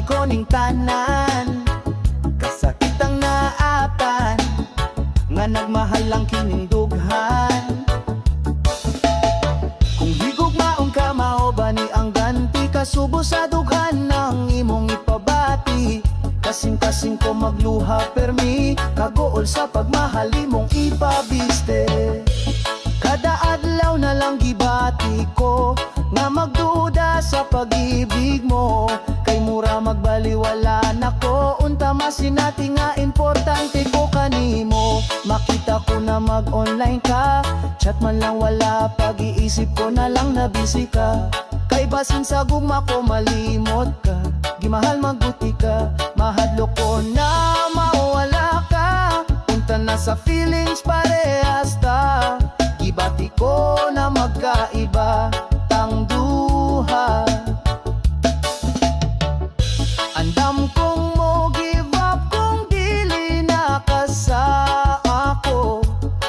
ko ning tanan, kasakit ang naapan, nga nagmahal lang kining dughan. Kung higugmaon ka mao ba ni ang ganti, kasubo sa dughan ng imong ipabati. Kasing-kasing ko magluha permi, kagool sa pagmahal imong ipabiste. Kada adlaw na lang gibati ko, nga magduda sa pag-ibig mo. Kay mura magbaliwala nako, unta masinati nga importante ko kanimo. Makita ko na mag-online ka, chat man lang wala, pag-iisip ko na lang na busy ka. Kay basin sa gugma ko malimot ka, gimahal magbuti ka, mahadlo ko na mawala ka. Punta na sa feelings parehas ta, gibati ko na magkaiba tang duha. Andam kong mo give up kung dili na ka sa ako.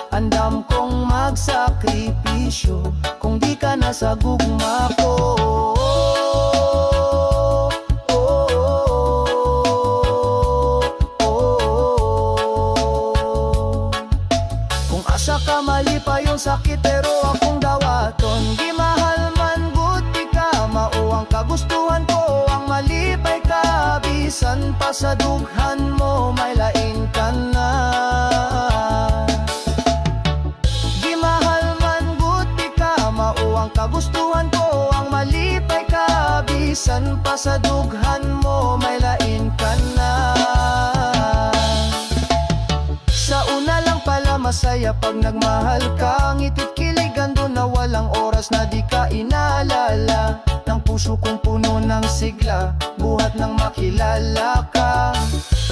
Andam kong magsakripisyo kung di ka na sa gugma ko. Kung asa ka mali pa yung sakit pero akong dawaton, gimahal man buti ka, mao ang kagustuhan ko, ang malipay ka. Bisan pa sa dughan mo may lain ka na. Gimahal man buti ka, mao ang kagustuhan ko, ang malipay ka. Bisan pa sa dughan mo may lain ka na. Sa una lang pala masaya pag nagmahal ka, ngitit kiligan doon na walang oras na di ka inaalala. Ng puso kong puno ng sigla, buhat nang makilala ka.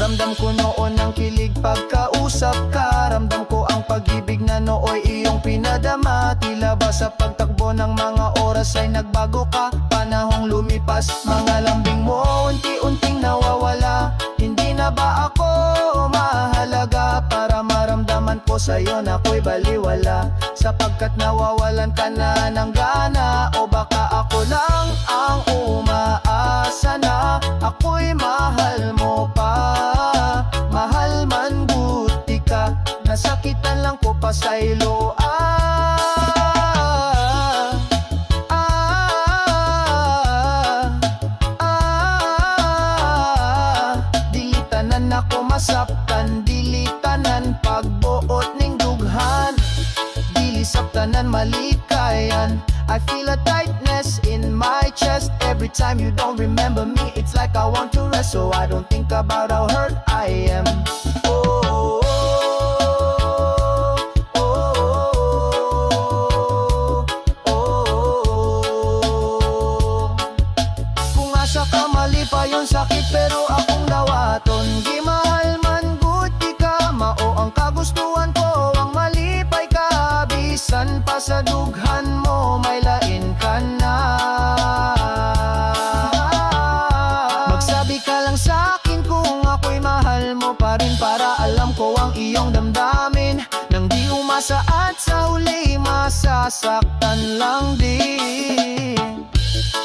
Ramdam ko noon ang kilig pagkausap ka, ramdam ko ang pag-ibig na nooy iyong pinadama. Tila ba sa pagtakbo ng mga oras ay nagbago ka, panahong lumipas, mga lambing mo unti-unting nawawala. Hindi na ba ako mahalaga para maramdaman ko sa'yo na ako'y baliwala, sapagkat nawawalan ka na ng gana? O baka ako lang ang umaasa na ako'y mahal mo pa. Mahal man buti ka, nasakitan lang ko pa sa ilo. Dilitanan ako masaptan, dilitanan pagbuot ning dughan. Dilisaptanan malikayan, I feel a tightness in my chest. Every time you don't remember me, it's like I want to rest, so I don't think about how hurt I am. Oh, oh, oh, oh, oh. Kung asa ka mali pa yung sakit pero akong dawaton, gimahal man buti ka, mao ang kagustuhan ko, ang malipay ka. Bisan pa sa dughan mo may lain ka na. Magsabi ka lang sa akin kung ako'y mahal mo pa rin, para alam ko ang iyong damdamin. Nang di umasa at sa huli masasaktan lang din.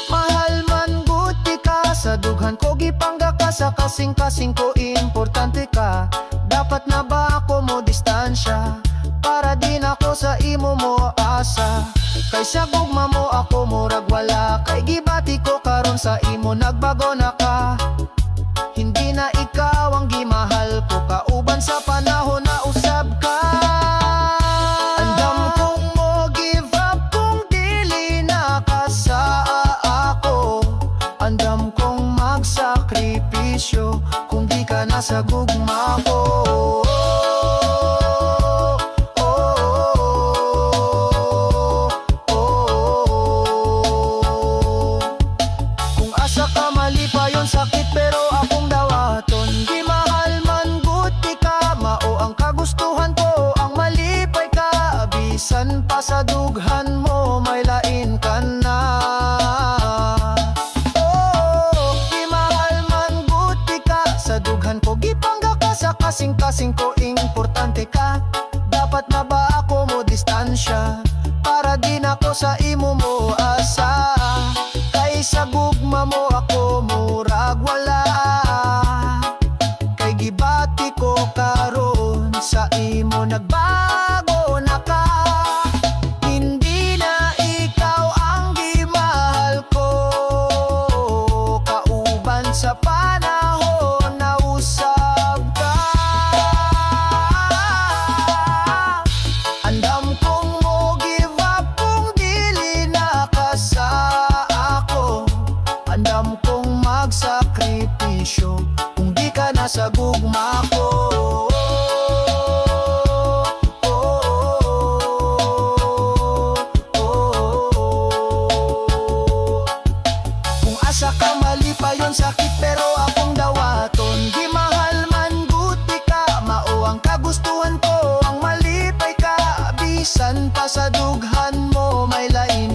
Mahal man buti ka, sa dughan ko gipangga ka, sa kasing-kasing ko importante ka. Dapat na ba ako mo distansya, para din ako sa imo mo asa? Kay sa gugma mo ako murag wala, kay gibati ko karon sa imo nagbago na ka. Hindi na ikaw ang gimahal ko, kauban sa panahon na usab ka. Andam kong mo give up kung dili na ka sa ako. Andam kong magsakripisyo kung di ka na sa gugma ko. Sakit pero akong dawaton, gimahal man buti ka, mao ang kagustuhan ko, ang malipay ka. Bisan pa sa dughan mo may lain ka na. Oh, gimahal man buti ka, sa dughan ko gipangga ka, sa kasing-kasing ko importante ka. Dapat na ba ako mo distansya, para din ako sa imo mo asa? Kay sa gugma mo ako murag wala, Bisan pa sa dughan mo may lain